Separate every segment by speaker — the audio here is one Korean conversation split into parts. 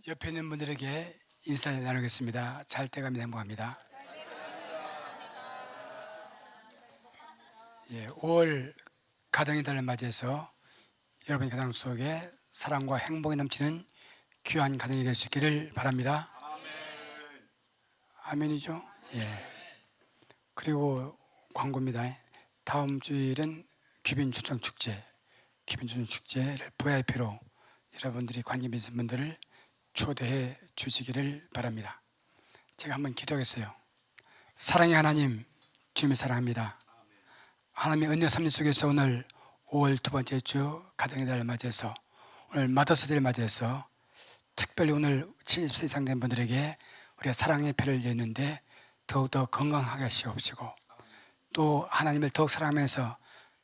Speaker 1: 옆에 있는 분들에게 인사를 나누겠습니다. 잘 돼갑니다. 행복합니다. 5월 가정의 달을 맞이해서 여러분의 가정 속에 사랑과 행복이 넘치는 귀한 가정이 될 수 있기를 바랍니다. 아멘이죠? 그리고 광고입니다. 다음 주일은 귀빈초청축제를 VIP로 여러분들이 관심 있는 분들을 초대해 주시기를 바랍니다. 제가 한번 기도하겠어요. 사랑의 하나님, 주님을 사랑합니다. 하나님의 은혜 섭리 속에서 오늘 5월 두 번째 주 가정의 달을 맞이해서 오늘 마더스데이를 맞이해서 특별히 오늘 70세 이상 된 분들에게 우리가 사랑의 배를 여는데 더욱더 건강하게 하시옵시고 또 하나님을 더욱 사랑하면서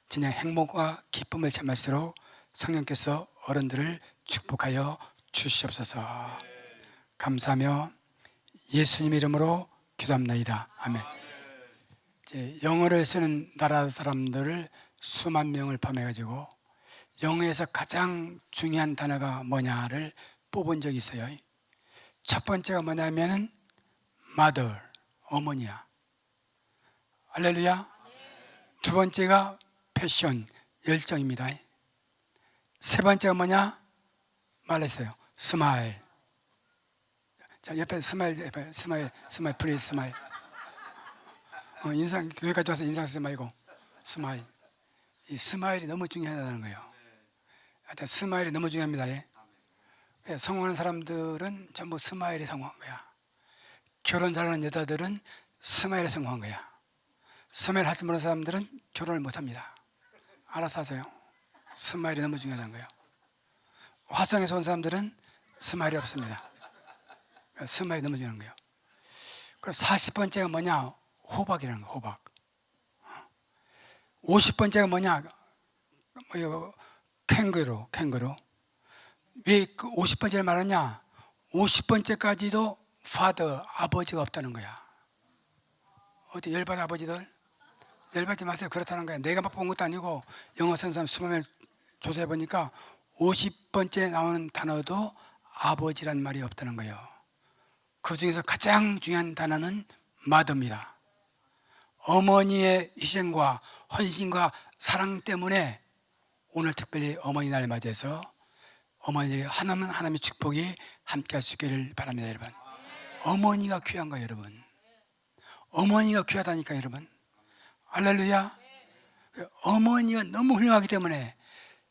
Speaker 1: 진정 행복과 기쁨을 체험할수록 성령께서 어른들을 축복하여 주시옵소서. 감사하며 예수님의 이름으로 기도합나이다. 아멘. 이제 영어를 쓰는 나라 사람들을 수만 명을 포함해가지고 영어에서 가장 중요한 단어가 뭐냐를 뽑은 적이 있어요. 첫 번째가 뭐냐면은 mother, 어머니야. 할렐루야. 두 번째가 패션, 열정입니다. 세 번째가 뭐냐? 말했어요. 스마일. 자, 옆에 스마일, 플리즈 스마일. 인상, 교회까지 와서 인상 쓰지 말고, 스마일. 이 스마일이 너무 중요하다는 거예요. 하여튼 스마일이 너무 중요합니다. 성공하는 사람들은 전부 스마일에 성공한 거야. 결혼 잘하는 여자들은 스마일에 성공한 거야. 스마일 할 줄 모르는 사람들은 결혼을 못 합니다. 알아서 하세요. 스마일이 너무 중요하다는 거예요. 화성에서 온 사람들은 스마일이 없습니다. 스마일이 너무 중요한 거예요. 그리고 40번째가 뭐냐? 호박이라는 거예요. 호박. 50번째가 뭐냐? 캥거루. 왜 그 50번째를 말하냐? 50번째까지도 father, 아버지가 없다는 거야. 어디 열받은 아버지들? 열받지 마세요. 그렇다는 거야. 내가 막 본 것도 아니고 영어 쓰는 사람 수만 명 조사해보니까 50번째 나오는 단어도 아버지란 말이 없다는 거예요. 그 중에서 가장 중요한 단어는 mother입니다. 어머니의 희생과 헌신과 사랑 때문에 오늘 특별히 어머니 날 맞이해서 어머니에게 하나님의 축복이 함께 할 수 있기를 바랍니다. 여러분, 어머니가 귀한 거예요. 여러분, 어머니가 귀하다니까. 여러분, 할렐루야. 어머니가 너무 훌륭하기 때문에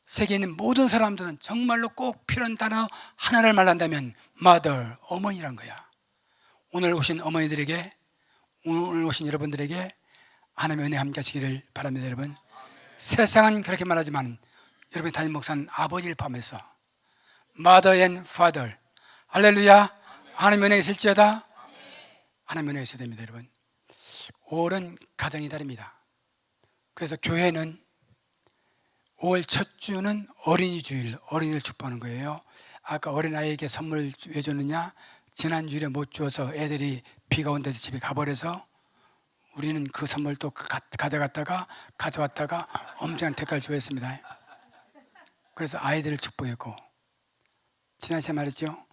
Speaker 1: 세계에 있는 모든 사람들은 정말로 꼭 필요한 단어 하나를 말한다면 mother, 어머니란 거야. 오늘 오신 어머니들에게, 오늘 오신 여러분들에게 하나님의 은혜 함께 하시기를 바랍니다. 여러분, 세상은 그렇게 말하지만 여러분의 담임 목사는 아버지를 포함해서 mother and father, 할렐루야. 하나님의 은혜가 있을지어다. 하나님의 은혜가 있어야 됩니다. 여러분, 5월은 가정의 달입니다. 그래서 교회는 5월 첫 주는 어린이 주일, 어린이를 축복하는 거예요. 아까 어린아이에게 선물을 왜 줬느냐? 지난 주일에 못 주어서 애들이 비가 온데서 집에 가버려서 우리는 그 선물 또 가져왔다가 엄청난 대가를 주었습니다. 그래서 아이들을 축복했고, 지난 시간에 말했죠.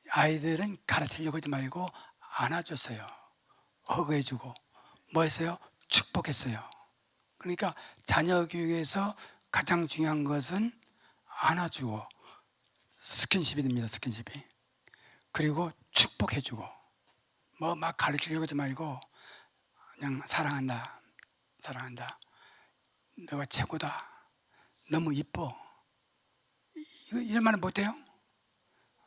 Speaker 1: 아이들은 가르치려고 하지 말고 안아줬어요. 허그해주고 뭐 했어요? 축복했어요. 그러니까 자녀 교육에서 가장 중요한 것은 안아주고 스킨십이 됩니다. 스킨십이. 그리고 축복해주고 뭐 막 가르치려고 하지 말고 그냥 사랑한다. 너가 최고다. 너무 이뻐. 이런 말은 못해요?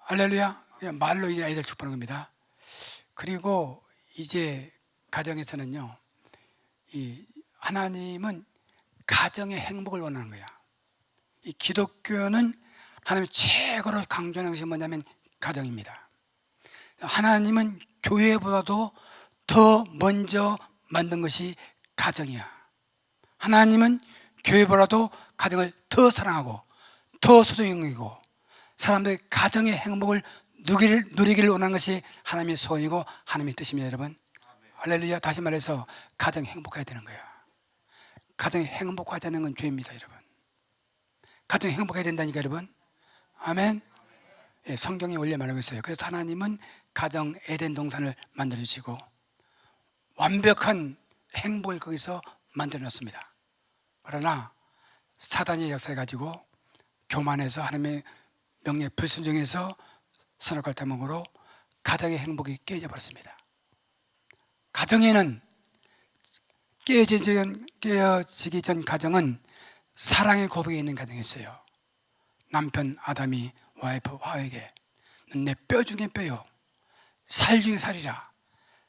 Speaker 1: 할렐루야. 그냥 말로 이제 아이들 축복하는 겁니다. 그리고 이제 가정에서는요, 이 하나님은 가정의 행복을 원하는 거야. 이 기독교는 하나님이 최고로 강조하는 것이 뭐냐면 가정입니다. 하나님은 교회보다도 더 먼저 만든 것이 가정이야. 하나님은 교회보다도 가정을 더 사랑하고 더 소중히 여기고 사람들의 가정의 행복을 누리기를 원하는 것이 하나님의 소원이고 하나님의 뜻입니다. 여러분, 할렐루야. 다시 말해서 가정이 행복해야 되는 거야. 가정이 행복하지 않는 건 죄입니다. 여러분, 가정이 행복해야 된다니까. 여러분, 아멘. 성경에 원래 말하고 있어요. 그래서 하나님은 가정 에덴 동산을 만들어 주시고 완벽한 행복을 거기서 만들어 놨습니다. 그러나 사단의 역사를 가지고 교만해서 하나님의 명령에 불순종해서 선악과를 따먹으로 가정의 행복이 깨져 버렸습니다. 가정에는 깨어지기 전 가정은 사랑의 고백이 있는 가정이었어요. 남편 아담이 와이프 하와에게 내 뼈 중에 뼈요 살 중에 살이라.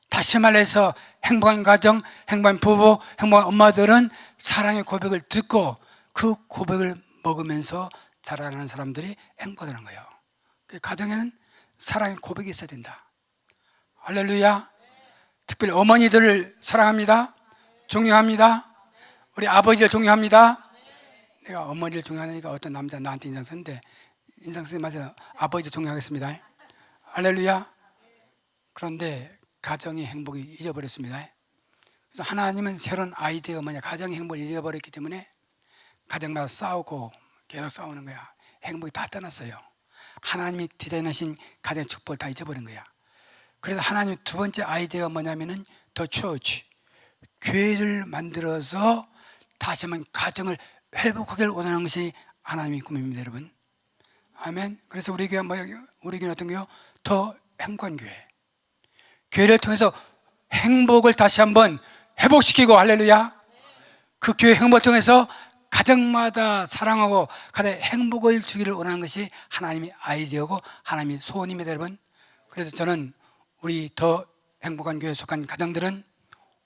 Speaker 1: 다시 말해서 행복한 가정, 행복한 부부, 행복한 엄마들은 사랑의 고백을 듣고 그 고백을 먹으면서 자라나는 사람들이 행복하다는 거예요. 가정에는 사랑의 고백이 있어야 된다. 할렐루야. 특별히 어머니들을 사랑합니다. 존경합니다. 우리 아버지를 존경합니다. 내가 어머니를 존경하니까 어떤 남자 나한테 인상 쓰는데 인상 쓰지 마세요. 아버지를 존경하겠습니다. 할렐루야. 그런데 가정의 행복이 잊어버렸습니다. 그래서 하나님은 새로운 아이디어가 뭐냐, 가정의 행복을 잊어버렸기 때문에 가정마다 싸우고 계속 싸우는 거야. 행복이 다 떠났어요. 하나님이 디자인하신 가정의 축복을 다 잊어버린 거야. 그래서 하나님 두 번째 아이디어가 뭐냐면은 더 처치, 교회를 만들어서 다시 한번 가정을 회복하기를 원하는 것이 하나님의 꿈입니다, 여러분. 아멘. 그래서 우리 교회 우리 교회 어떤 교회요? 더 행복한 교회. 교회를 통해서 행복을 다시 한번 회복시키고, 할렐루야. 그 교회 행복을 통해서 가정마다 사랑하고 가정 행복을 주기를 원하는 것이 하나님의 아이디어고 하나님의 소원입니다, 여러분. 그래서 저는 우리 더 행복한 교회에 속한 가정들은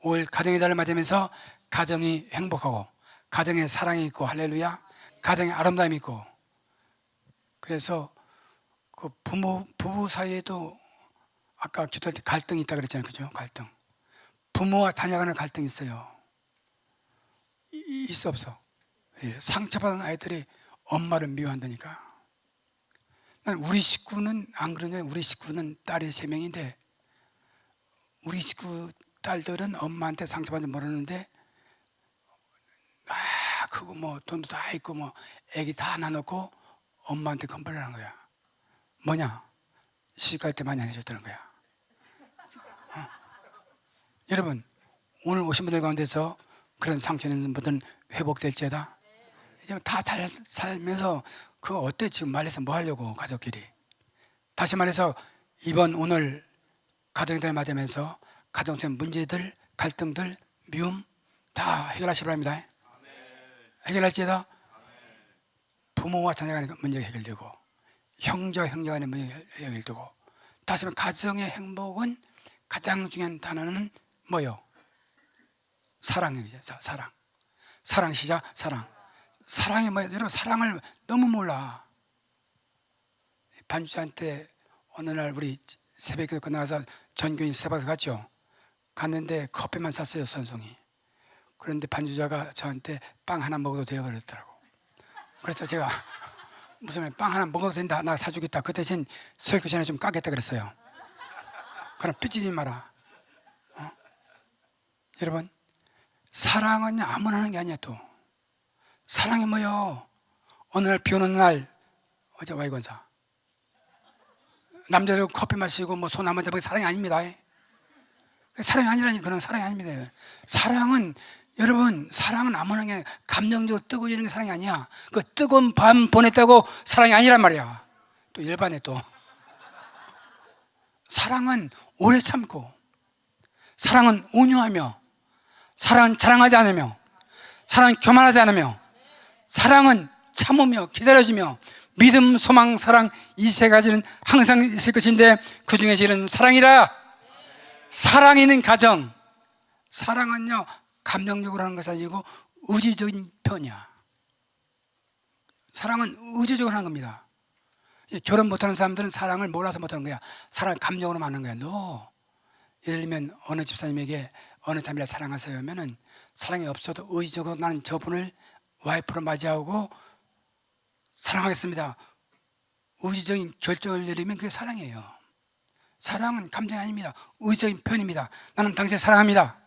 Speaker 1: 올 가정의 달을 맞으면서 가정이 행복하고 가정에 사랑이 있고, 할렐루야, 가정에 아름다움이 있고. 그래서 그 부부 사이에도 아까 기도할 때 갈등이 있다 그랬잖아요, 그죠? 갈등. 부모와 자녀 간의 갈등이 있어요. 있어 없어? 상처받은 아이들이 엄마를 미워한다니까. 우리 식구는 안 그러냐? 우리 식구는 딸이 3명인데 우리 식구 딸들은 엄마한테 상처받는 줄 모르는데 그거 뭐 돈도 다 있고 뭐 애기 다 나놓고 엄마한테 건배를 하는 거야. 뭐냐? 시집갈 때 많이 안 해줬다는 거야. 여러분, 오늘 오신 분들 가운데서 그런 상처 있는 분들은 회복될지어다. 이제 다 잘 살면서 그거 어때? 지금 말해서 뭐 하려고, 가족끼리. 다시 말해서 이번 오늘 가정들 맞으면서 가정적 문제들, 갈등들, 미움 다 해결하시기 바랍니다. 해결할지어다. 부모와 자녀 간의 문제가 해결되고 형제와 형제 간의 문제가 해결되고, 다시 말해 가정의 행복은 가장 중요한 단어는 뭐요? 사랑이죠. 사랑. 사랑 시작. 사랑. 사랑이 뭐예요? 여러분, 사랑을 너무 몰라. 반주자한테 어느 날 우리 새벽에 끝나서 전교인 스타벅스 갔죠. 갔는데 커피만 샀어요, 선송이. 그런데 반주자가 저한테 빵 하나 먹어도 돼요 그랬더라고. 그래서 제가 무슨 빵 하나 먹어도 된다, 나 사주겠다. 그 대신 설교 시간에 좀 까겠다 그랬어요. 그럼 삐지지 마라. 여러분, 사랑은 아무나 하는 게 아니야. 또 사랑이 뭐요? 어느 날 비 오는 날, 어제 와이건사 남자들 커피 마시고 뭐 손 한번 잡은 게 사랑이 아닙니다. 사랑이 아니라니. 그런 사랑이 아닙니다. 사랑은, 여러분, 사랑은 아무나 그냥 감정적으로 뜨거워지는 게 사랑이 아니야. 그 뜨거운 밤 보냈다고 사랑이 아니란 말이야. 또 일반에 또 사랑은 오래 참고, 사랑은 온유하며, 사랑은 자랑하지 않으며, 사랑은 교만하지 않으며, 사랑은 참으며 기다려주며, 믿음, 소망, 사랑, 이 세 가지는 항상 있을 것인데 그 중에 제일은 사랑이라. 사랑이 있는 가정. 사랑은요, 감정적으로 하는 것이 아니고 의지적인 편이야. 사랑은 의지적으로 하는 겁니다. 결혼 못하는 사람들은 사랑을 몰라서 못하는 거야. 사랑을 감정으로 하는 거야. 예를 들면 어느 집사님에게 어느 자매를 사랑하세요 하면은 사랑이 없어도 의지적으로 나는 저분을 와이프로 맞이하고 사랑하겠습니다, 의지적인 결정을 내리면 그게 사랑이에요. 사랑은 감정이 아닙니다. 의지적인 표현입니다. 나는 당신을 사랑합니다.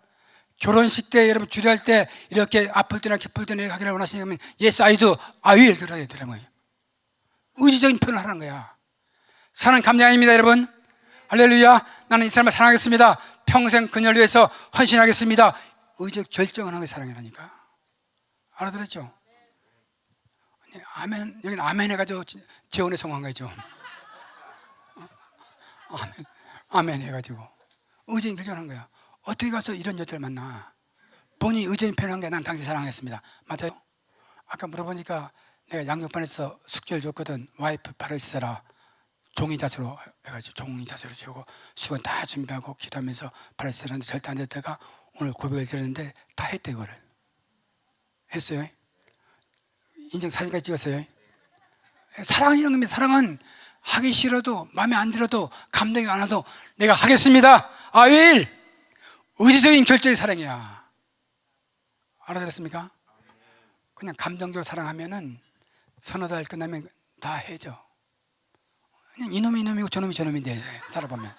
Speaker 1: 결혼식 때 여러분 주례할 때 이렇게 아플 때나 기쁠 때나 하기를 원하시면 Yes I do, I will 그래야 되는 거예요. 의지적인 표현을 하는 거야. 사는 감정이 아닙니다, 여러분. 할렐루야. 나는 이 사람을 사랑하겠습니다. 평생 그녀를 위해서 헌신하겠습니다. 의적 결정을 하는 게 사랑이라니까. 알아들었죠? 아멘. 여기는 아멘 해가지고 재혼에 성공한 거죠. 아멘. 아멘 해가지고 의적인 결정한 거야. 어떻게 가서 이런 여자를 만나? 본인이 의적인 표현한 게 난 당신 사랑하겠습니다. 맞아요? 아까 물어보니까 내가 양육반에서 숙제를 줬거든. 와이프 발을 씻어라. 종이 자세로 해가지고 종이 자세로 세우고 수건 다 준비하고 기도하면서 발을 씻으라는데 절대 안 됐다가 오늘 고백을 드렸는데 다 했대. 이거를 했어요. 인증 사진까지 찍었어요. 사랑은 이런 겁니다. 사랑은 하기 싫어도 마음에 안 들어도 감동이 안 와도 내가 하겠습니다. 아윌. 의지적인 결정이 사랑이야. 알아들었습니까? 그냥 감정적으로 사랑하면은 서너 달 끝나면 다 해져. 그냥 이놈이 이놈이고 저놈이 저놈인데 살아보면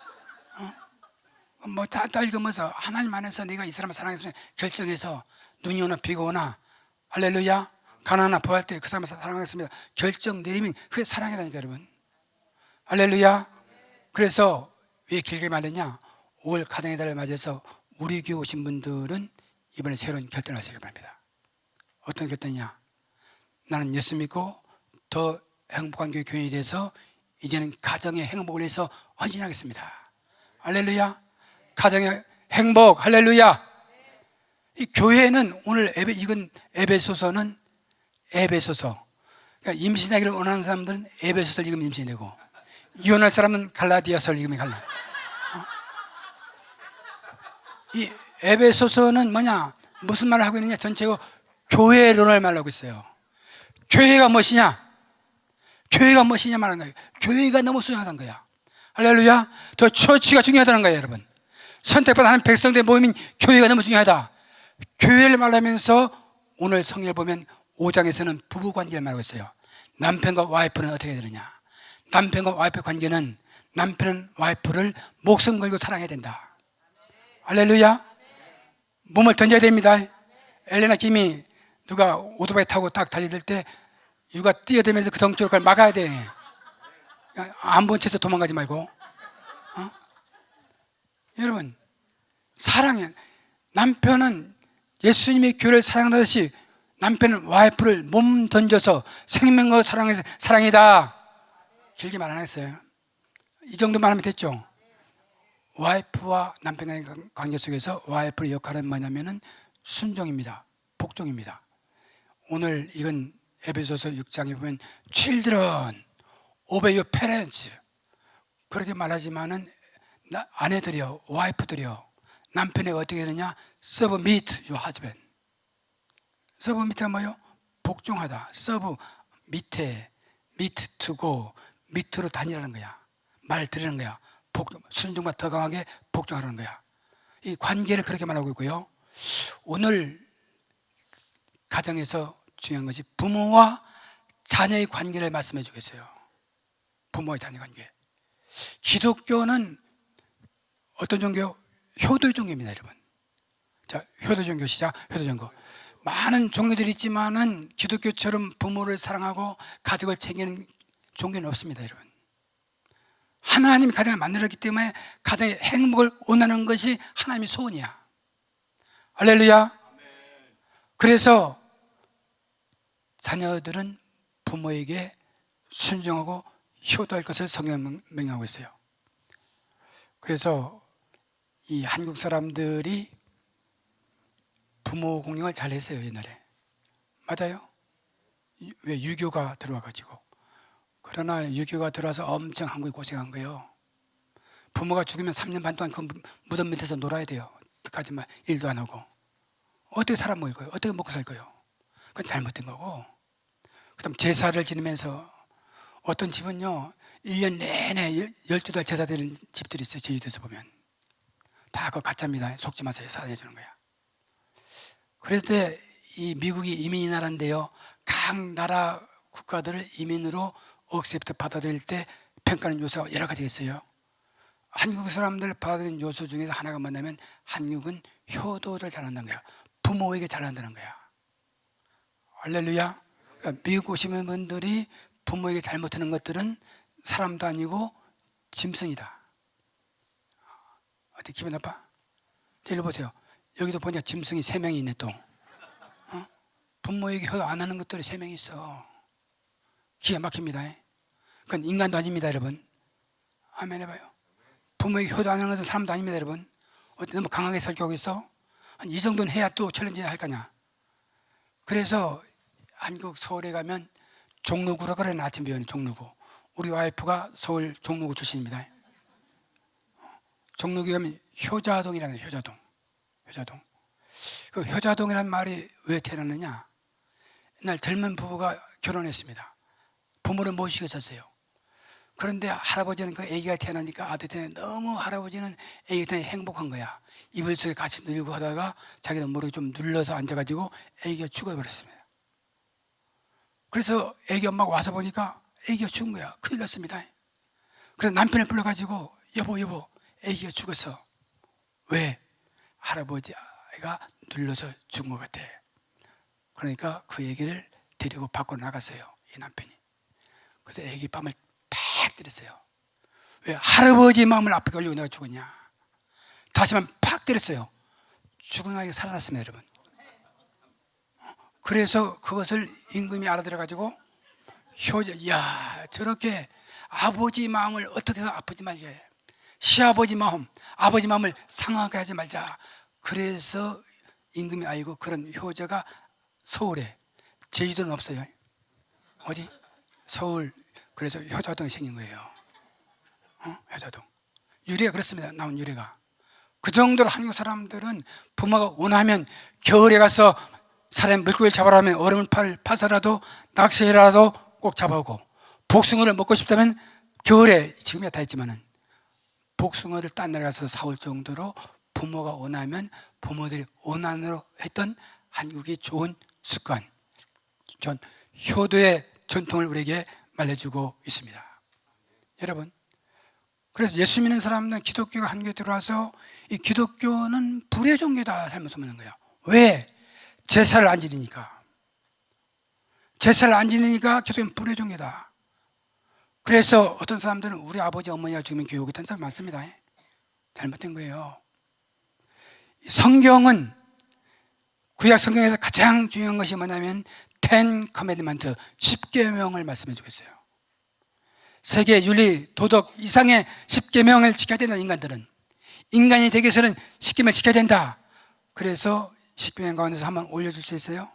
Speaker 1: 뭐 다 읽으면서 하나님 안에서 내가 이 사람을 사랑했으면 결정해서 눈이 오나 비가 오나 할렐루야 가난하나 부할 때 그 사람을 사랑하겠습니다. 결정 내리면 그게 사랑이라니까 여러분. 할렐루야. 그래서 왜 길게 말했냐? 5월 가정의 달을 맞이해서 우리 교회 오신 분들은 이번에 새로운 결단을 하시기 바랍니다. 어떤 결단이냐? 나는 예수 믿고 더 행복한 교회에 대해서 이제는 가정의 행복을 위해서 헌신하겠습니다. 할렐루야. 가정의 행복. 할렐루야. 이 교회는 오늘 이건 에베소서는 에베소서. 그러니까 임신하기를 원하는 사람들은 에베소서를 읽으면 임신되고 이혼할 사람은 갈라디아서를 읽으면 갈라. 이 에베소서는 뭐냐? 무슨 말을 하고 있느냐? 전체가 교회론을 말하고 있어요. 교회가 무엇이냐? 교회가 무엇이냐 말하는 거예요. 교회가 너무 중요하다는 거야. 할렐루야. 더 처치가 중요하다는 거예요, 여러분. 선택받은 하나님 백성들의 모임인 교회가 너무 중요하다. 교회를 말하면서 오늘 성경을 보면 5장에서는 부부관계를 말하고 있어요. 남편과 와이프는 어떻게 해야 되느냐? 남편과 와이프 관계는 남편은 와이프를 목숨 걸고 사랑해야 된다. 할렐루야. 몸을 던져야 됩니다. 엘레나 김이 누가 오토바이 타고 딱 달려들 때 유가 뛰어들면서 그 덩치로 그걸 막아야 돼. 안 본 채서 도망가지 말고. 여러분, 사랑해. 남편은 예수님의 교회를 사랑하듯이 남편은 와이프를 몸 던져서 생명과 사랑해서 사랑이다. 길게 말 안 했어요. 이 정도 말하면 됐죠. 와이프와 남편의 관계 속에서 와이프의 역할은 뭐냐면은 순종입니다. 복종입니다. 오늘 이건 에베소서 6장에 보면 children, obey your parents 그렇게 말하지만은 아내들이요, 와이프들이요, 남편에게 어떻게 되느냐? submit your husband. submit가 뭐요? 복종하다. serve 밑에, meet to go, 밑으로 다니라는 거야. 말 들으는 거야. 순종과 더 강하게 복종하라는 거야. 이 관계를 그렇게 말하고 있고요. 오늘 가정에서 중요한 것이 부모와 자녀의 관계를 말씀해 주겠어요. 부모와 자녀 관계. 기독교는 어떤 종교요? 효도의 종교입니다, 여러분. 자, 효도 종교 시작. 효도 종교. 많은 종교들이 있지만은 기독교처럼 부모를 사랑하고 가족을 챙기는 종교는 없습니다, 여러분. 하나님이 가정을 만들었기 때문에 가정의 행복을 원하는 것이 하나님의 소원이야. 할렐루야. 그래서 자녀들은 부모에게 순종하고 효도할 것을 성경은 명령하고 있어요. 그래서 이 한국 사람들이 부모 공경을 잘 했어요, 옛날에. 맞아요? 왜 유교가 들어와가지고. 그러나 유교가 들어와서 엄청 한국이 고생한 거예요. 부모가 죽으면 3년 반 동안 그 무덤 밑에서 놀아야 돼요. 그까지 일도 안 하고. 어떻게 살아 먹을 거예요? 어떻게 먹고 살 거예요? 그건 잘못된 거고. 그 다음 제사를 지내면서 어떤 집은요 1년 내내 12달 제사 드리는 집들이 있어요. 제주도에서 보면 다 그거 가짜입니다. 속지 마세요. 사랑해주는 거야. 그럴 때 이 미국이 이민이 나라인데요, 각 나라 국가들을 이민으로 억셉트 받아들일 때 평가하는 요소가 여러 가지가 있어요. 한국 사람들 받아들이는 요소 중에서 하나가 뭐냐면 한국은 효도를 잘한다는 거야. 부모에게 잘한다는 거야. 할렐루야. 그러니까 미국 오시는 분들이 부모에게 잘못하는 것들은 사람도 아니고 짐승이다. 어때, 기분 나빠? 자, 일로 보세요. 여기도 보니까 짐승이 3명이 있네 또. 부모에게 효도 안 하는 것들이 3명이 있어. 기가 막힙니다. 그건 인간도 아닙니다, 여러분. 아멘 해봐요. 부모에게 효도 안 하는 것은 사람도 아닙니다, 여러분. 너무 강하게 설교하고 있어? 이 정도는 해야 또 챌린지 할 거냐. 그래서 한국 서울에 가면 종로구라고 그래. 아침 배우는 종로구. 우리 와이프가 서울 종로구 출신입니다. 종로구 가면 효자동이라는 거예요. 효자동. 그 효자동이라는 말이 왜 태어났느냐. 옛날 젊은 부부가 결혼했습니다. 부모를 모시고 있었어요. 그런데 할아버지는 그 아기가 태어나니까 아들 때문에 너무 할아버지는 아기 때문에 행복한 거야. 이불 속에 같이 누우고 하다가 자기도 모르게 좀 눌러서 앉아가지고 아기가 죽어버렸습니다. 그래서 아기 엄마가 와서 보니까 아기가 죽은 거야. 큰일 났습니다. 그래서 남편을 불러가지고 여보 아기가 죽었어. 왜? 할아버지가 눌러서 죽은 것 같아. 그러니까 그 얘기를 데리고 밖으로 나갔어요. 이 남편이. 그래서 아기 뺨을 팍 때렸어요. 왜? 할아버지 마음을 아프게 걸리고 내가 죽었냐. 다시만 팍 때렸어요. 죽은 아이가 살아났습니다, 여러분. 그래서 그것을 임금이 알아들어가지고 야, 저렇게 아버지 마음을 어떻게 해서 아프지 말게. 시아버지 마음, 아버지 마음을 상하게 하지 말자. 그래서 임금이 아이고 그런 효자가 서울에, 제주도는 없어요. 어디? 서울. 그래서 효자동이 생긴 거예요. 효자동. 유래가 그렇습니다. 나온 유래가. 그 정도로 한국 사람들은 부모가 원하면 겨울에 가서 사람 물고기를 잡으라 하면 얼음을 파서라도 낚시라도 꼭 잡아오고, 복숭아를 먹고 싶다면 겨울에, 지금이야 다 있지만은 복숭아를 딴 나라 가서 사올 정도로 부모가 원하면 부모들이 원한으로 했던 한국의 좋은 습관, 전 효도의 전통을 우리에게 말해주고 있습니다. 여러분, 그래서 예수 믿는 사람들은 기독교가 한국에 들어와서 이 기독교는 불의 종교다 잘못 소문난 거야. 왜? 제사를 안 지니까. 제사를 안 지니까 기독교는 불의 종교다. 그래서 어떤 사람들은 우리 아버지 어머니가 죽으면 교회 오겠다는 사람 많습니다. 잘못된 거예요. 성경은, 구약 성경에서 가장 중요한 것이 뭐냐면 10 커맨드먼트, 10계명을 말씀해 주고 있어요. 세계 윤리, 도덕 이상의 10계명을 지켜야 된다. 인간이 되기 위해서는 10계명을 지켜야 된다. 그래서 10계명 가운데서 한번 올려줄 수 있어요?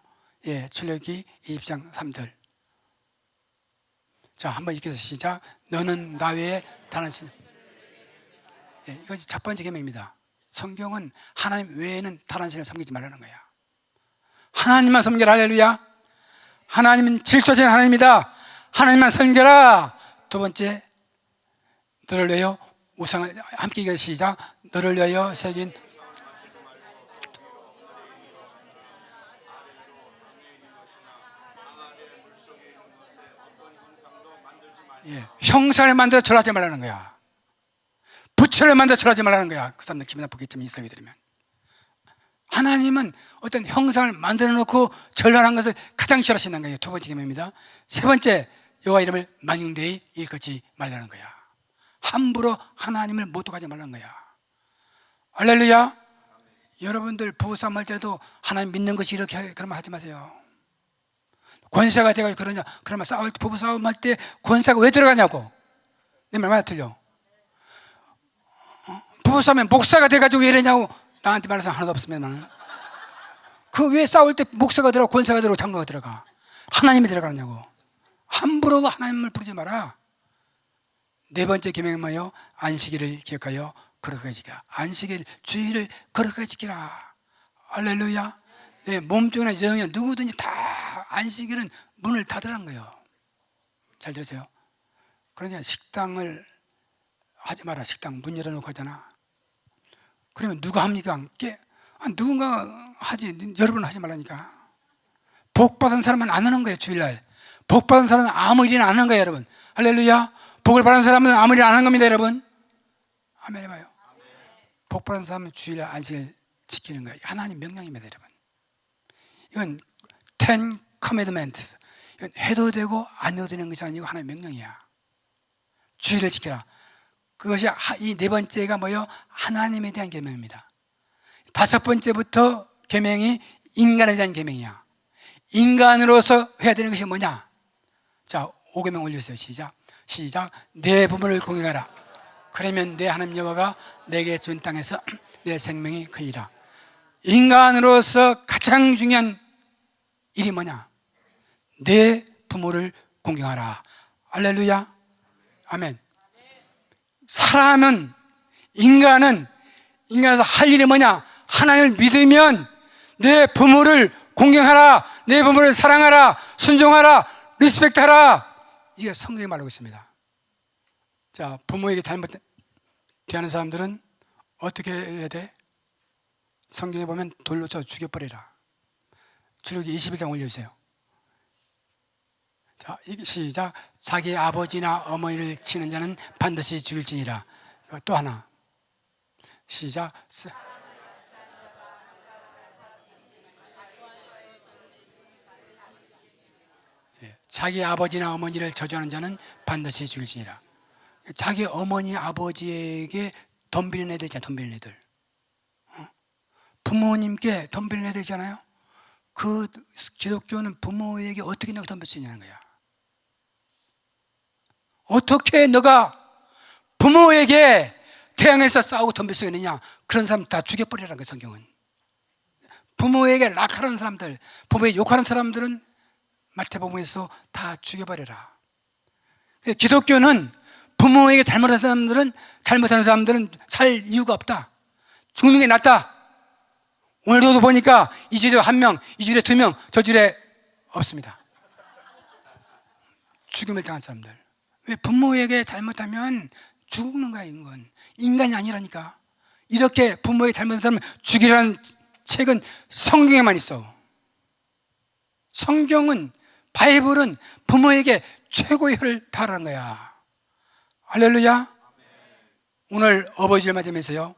Speaker 1: 예, 출애굽기 20장 3절. 자, 한번 읽겠습니다. 시작. 너는 나 외에 다른 신. 예, 이것이 첫 번째 계명입니다. 성경은 하나님 외에는 다른 신을 섬기지 말라는 거야. 하나님만 섬겨라. 할렐루야. 하나님은 질투하시는 하나님이다. 하나님만 섬겨라. 두 번째, 너를 위하여 우상을, 함께 읽어 시작. 너를 위하여 새긴. 예, 형상을 만들어 절하지 말라는 거야. 부처를 만들어 절하지 말라는 거야. 그 사람들 기분 나쁘겠지만 이성이 들으면. 하나님은 어떤 형상을 만들어 놓고 절하는 것을 가장 싫어하시는 거예요. 두 번째 계명입니다. 세 번째, 여호와 이름을 만용되이 일컫지 말라는 거야. 함부로 하나님을 모독하지 말라는 거야. 할렐루야. 여러분들 부부싸움 할 때도 하나님 믿는 것이 이렇게 그러면 하지 마세요. 권세가 돼가지고 그러냐. 그러면 싸울 때, 부부싸움 할 때 권세가 왜 들어가냐고. 내 말 맞아 틀려. 부부싸움에 목사가 돼가지고 왜 이러냐고. 나한테 말해서 하나도 없으면 나는. 그 왜 싸울 때 목사가 들어가, 권세가 들어가, 장로가 들어가. 하나님이 들어가느냐고. 함부로 하나님을 부르지 마라. 네 번째 계명은 뭐예요? 안식일을 기억하여 거룩하게 지키라. 안식일, 주일을 거룩하게 지키라. 할렐루야. 네, 몸뚱이나 영이나 누구든지 다 안식일은 문을 닫으라는 거예요. 잘 들으세요. 그러니까 식당을 하지 마라. 식당 문 열어놓고 하잖아. 그러면 누가 합니까? 누군가 하지. 여러분 하지 말라니까. 복 받은 사람은 안 하는 거예요. 주일날. 복 받은 사람은 아무 일이나 안 하는 거예요, 여러분. 할렐루야. 복을 받은 사람은 아무 일이나 안 하는 겁니다, 여러분. 아멘 해봐요. 복 받은 사람은 주일날 안식일 지키는 거예요. 하나님 명령입니다, 여러분. 이건 10 commandments. 이건 해도 되고 안 해도 되는 것이 아니고 하나님 명령이야. 주일을 지켜라. 그것이 이 네 번째가 뭐요? 하나님에 대한 계명입니다. 다섯 번째부터 계명이 인간에 대한 계명이야. 인간으로서 해야 되는 것이 뭐냐? 자, 5계명 올려주세요. 시작. 내 부모를 공경하라. 그러면 내 하나님 여호와가 내게 준 땅에서 내 생명이 크리라. 인간으로서 가장 중요한 일이 뭐냐? 내 부모를 공경하라. 할렐루야. 아멘. 사람은, 인간에서 할 일이 뭐냐? 하나님을 믿으면 내 부모를 공경하라, 내 부모를 사랑하라, 순종하라, 리스펙트하라. 이게 성경이 말하고 있습니다. 자, 부모에게 잘못 대하는 사람들은 어떻게 해야 돼? 성경에 보면 돌로 쳐 죽여버리라. 출애굽기 21장 올려주세요. 자, 시작. 자기 아버지나 어머니를 치는 자는 반드시 죽일지니라. 또 하나. 시작. 자기 아버지나 어머니를 저주하는 자는 반드시 죽일지니라. 자기 어머니 아버지에게 돈 빌린 애들 있잖아요. 돈 빌린 애들. 부모님께 돈 빌린 애들 있잖아요. 그 기독교는 부모에게 어떻게 너가 돈 빌 수 있냐는 거야. 어떻게 너가 부모에게 태양에서 싸우고 돈 빌 수 있느냐? 그런 사람 다 죽여버리라는 거야, 성경은. 부모에게 낙하는 사람들, 부모에게 욕하는 사람들은 마태복음에서 다 죽여버려라. 기독교는 부모에게 잘못하는 사람들은 살 이유가 없다. 죽는 게 낫다. 오늘도 보니까 이 주일에 한 명, 이 주일에 두 명, 저 주일에 없습니다. 죽음을 당한 사람들. 왜? 부모에게 잘못하면 죽는 거야, 인간. 인간이 아니라니까. 이렇게 부모에게 잘못한 사람을 죽이라는 책은 성경에만 있어. 성경은, 바이블은 부모에게 최고의 혈을 다하라는 거야. 할렐루야. 오늘 어버이주를 맞으면서요,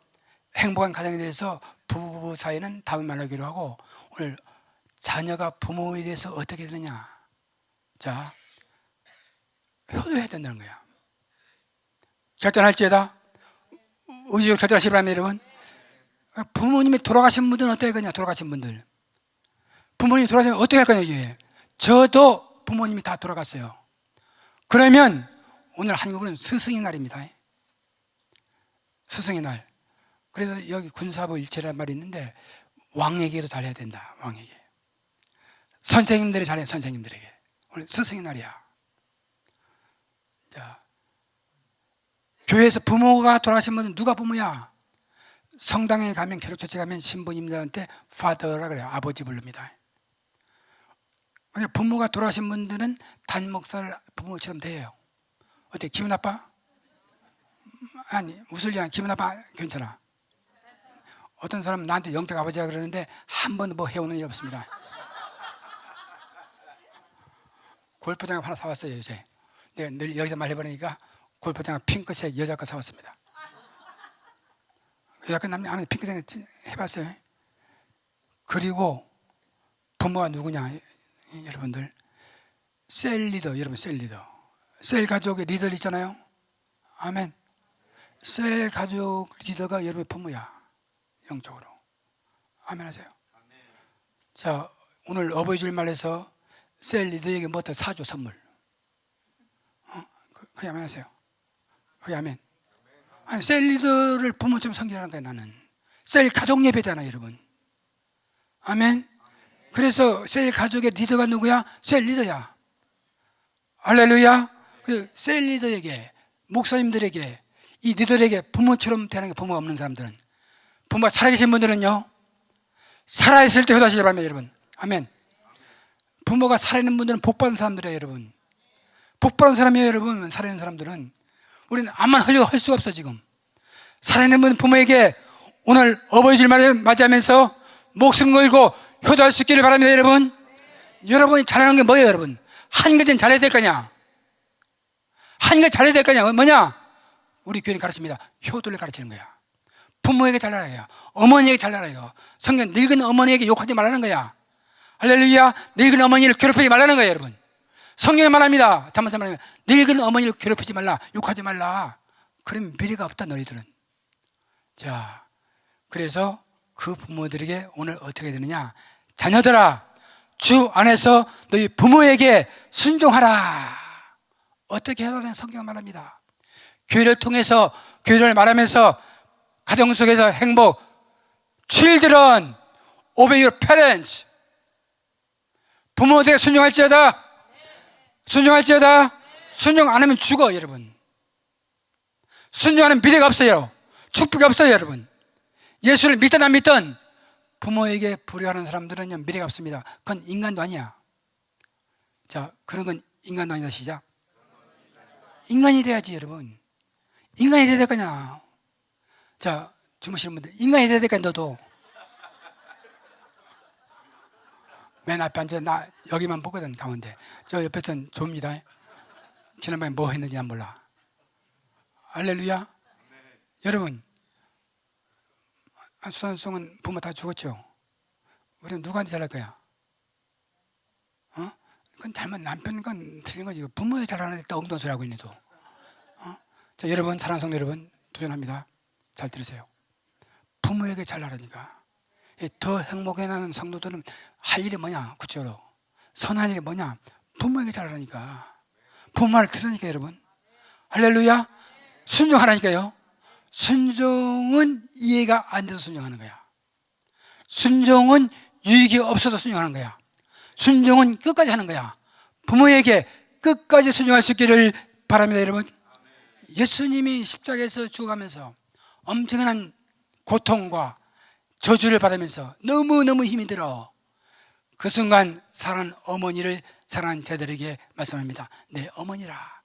Speaker 1: 행복한 가정에 대해서 부부 사이는 다음에 말하기로 하고, 오늘 자녀가 부모에 대해서 어떻게 되느냐. 자, 효도해야 된다는 거야. 결단할지어다. 의지로 결단하시기 바랍니다, 여러분. 부모님이 돌아가신 분들은 어떻게 할 거냐, 돌아가신 분들. 부모님이 돌아가시면 어떻게 할 거냐, 이게. 저도 부모님이 다 돌아갔어요. 그러면 오늘 한국은 스승의 날입니다. 스승의 날. 그래서 여기 군사부 일체란 말이 있는데, 왕에게도 잘해야 된다, 왕에게. 선생님들이 잘해, 선생님들에게. 오늘 스승의 날이야. 자, 교회에서 부모가 돌아가신 분은 누가 부모야? 성당에 가면, 개로처치 가면 신부님들한테 father라 그래요. 아버지 부릅니다. 부모가 돌아가신 분들은 단목살 부모처럼 돼요. 어때? 기분 나빠? 아니, 웃을 일 기분 나빠? 괜찮아. 어떤 사람은 나한테 영적 아버지라 그러는데 한 번 뭐 해오는 일 없습니다. 골프장갑 하나 사왔어요, 요새. 내가 늘 여기서 말해버리니까 골프장갑 핑크색 여자 거 사왔습니다. 여자 거 남자 아무튼 핑크색 해봤어요. 그리고 부모가 누구냐, 여러분들. 셀 리더, 여러분, 셀 리더. 셀 가족의 리더 있잖아요. 아멘. 셀 가족 리더가 여러분의 부모야, 영적으로. 아멘 하세요. 자, 오늘 어버이주일 말해서 셀 리더에게 뭐다 사줘, 선물. 그게 아멘 하세요. 그게 아멘. 아니, 셀 리더를 부모처럼 섬기라는 거야, 나는. 셀 가족 예배잖아, 여러분. 아멘. 그래서 셀 가족의 리더가 누구야? 셀 리더야. 할렐루야. 그 셀 리더에게, 목사님들에게, 이 리더에게 부모처럼 되는 게, 부모가 없는 사람들은, 부모가 살아계신 분들은요, 살아있을 때 효도하시기 바랍니다, 여러분. 아멘. 부모가 살아있는 분들은 복받은 사람들이에요, 여러분. 복받은 사람이에요, 여러분. 살아있는 사람들은. 우리는 암만 하려고 할 수가 없어, 지금. 살아있는 분 부모에게 오늘 어버이주일 맞이하면서 목숨 걸고 효도할 수 있기를 바랍니다, 여러분. 여러분이 잘하는 게 뭐예요, 여러분? 한 가지는 잘해야 될 거냐? 한 가지 잘해야 될 거냐? 뭐냐? 우리 교회는 가르칩니다. 효도를 가르치는 거야. 부모에게 잘하라요. 어머니에게 잘하라요. 성경 늙은 어머니에게 욕하지 말라는 거야. 할렐루야. 늙은 어머니를 괴롭히지 말라는 거예요, 여러분. 성경에 말합니다. 잘못 말하면 늙은 어머니를 괴롭히지 말라, 욕하지 말라. 그럼 미래가 없다 너희들은. 자, 그래서 그 부모들에게 오늘 어떻게 되느냐, 자녀들아 주 안에서 너희 부모에게 순종하라. 어떻게 하라는 성경을 말합니다. 교회를 통해서, 교회를 말하면서 가정 속에서 행복. Children, obey your parents. 부모에게 순종할지어다. 순종할지어다. 순종 안 하면 죽어 여러분. 순종하는 미래가 없어요. 축복이 없어요 여러분. 예수를 믿든 안 믿든 부모에게 불효하는 사람들은 미래가 없습니다. 그건 인간도 아니야. 자, 그런 건 인간도 아니다. 시작. 인간이 돼야지 여러분. 인간이 돼야 될 거냐. 자, 주무시는 분들 인간이 돼야 될 거야. 너도 맨 앞에 앉아. 나 여기만 보거든. 가운데 저 옆에서는 좁니다. 지난번에 뭐 했는지 난 몰라. 할렐루야. 여러분, 수산송은 부모 다 죽었죠. 우리는 누구한테 잘할 거야? 그건 잘못, 남편 건 틀린 거지. 부모에 잘하는데 또 엉뚱한 소리 하고 있네 또. 자, 여러분, 사랑하는 성도 여러분, 도전합니다. 잘 들으세요. 부모에게 잘하라니까. 더 행복해 나는 성도들은 할 일이 뭐냐? 구체적으로 선한 일이 뭐냐? 부모에게 잘하라니까. 부모 말을 들으니까 여러분. 할렐루야. 순종하라니까요. 순종은 이해가 안 돼서 순종하는 거야. 순종은 유익이 없어도 순종하는 거야. 순종은 끝까지 하는 거야. 부모에게 끝까지 순종할 수 있기를 바랍니다 여러분. 예수님이 십자가에서 죽어가면서 엄청난 고통과 저주를 받으면서 너무너무 힘이 들어 그 순간 사랑하는 어머니를 사랑하는 제자들에게 말씀합니다. 내 어머니라.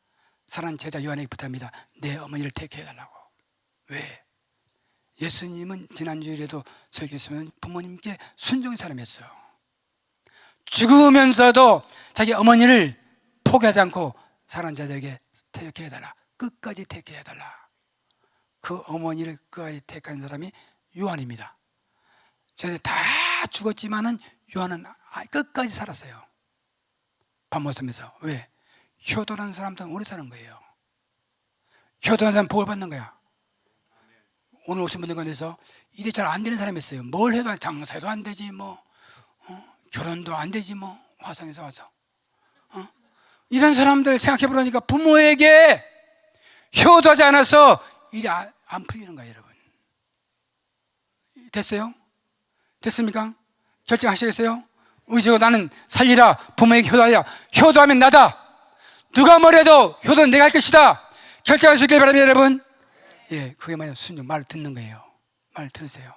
Speaker 1: 사랑하는 제자 요한에게 부탁합니다. 내 어머니를 택해달라고. 왜? 예수님은 지난주에도 설교했으면 부모님께 순종의 사람이었어요. 죽으면서도 자기 어머니를 포기하지 않고 사랑하는 제자에게 택해달라. 끝까지 택해달라. 그 어머니를 끝까지 택한 사람이 요한입니다. 제가 다 죽었지만은 요한은 끝까지 살았어요. 밥 먹으면서. 왜? 효도라는 사람들은 오래 사는 거예요. 효도하는 사람 복을 받는 거야. 오늘 오신 분들 가운데서 일이 잘 안 되는 사람이 있어요. 뭘 해도 장사도 안 되지 뭐, 결혼도 안 되지 뭐, 화성에서 와서 이런 사람들 생각해 보라니까 부모에게 효도하지 않아서 일이 안 풀리는 거예요 여러분. 됐어요? 됐습니까? 결정하시겠어요? 의지고 나는 살리라. 부모에게 효도하라. 효도하면 나다. 누가 뭐래도 효도는 내가 할 것이다. 결정할 수 있길 바랍니다 여러분. 예, 그게 뭐냐? 순종. 말 듣는 거예요. 말 들으세요.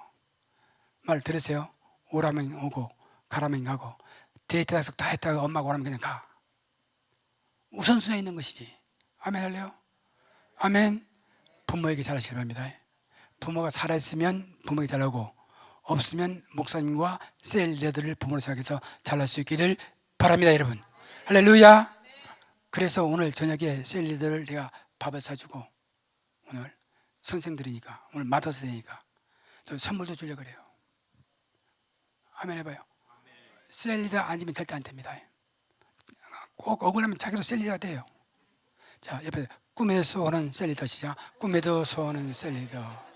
Speaker 1: 말 들으세요. 오라면 오고 가라면 가고 데이트 약속 다 했다가 엄마가 오라면 그냥 가. 우선순위에 있는 것이지. 아멘 할래요? 아멘. 부모에게 잘하시기 바랍니다. 부모가 살아있으면 부모에게 잘하고 없으면 목사님과 셀리더를 부모로 생각해서 잘할 수 있기를 바랍니다 여러분. 할렐루야. 그래서 오늘 저녁에 셀리더를 내가 밥을 사주고 오늘 선생들이니까 오늘 맡아서 되니까 또 선물도 주려고 그래요. 아멘 해봐요. 셀리더 아니면 절대 안 됩니다. 꼭 억울하면 자기도 셀리더가 돼요. 자, 옆에 꿈의 소원은 셀리더. 시작. 꿈에도 소원은 셀리더.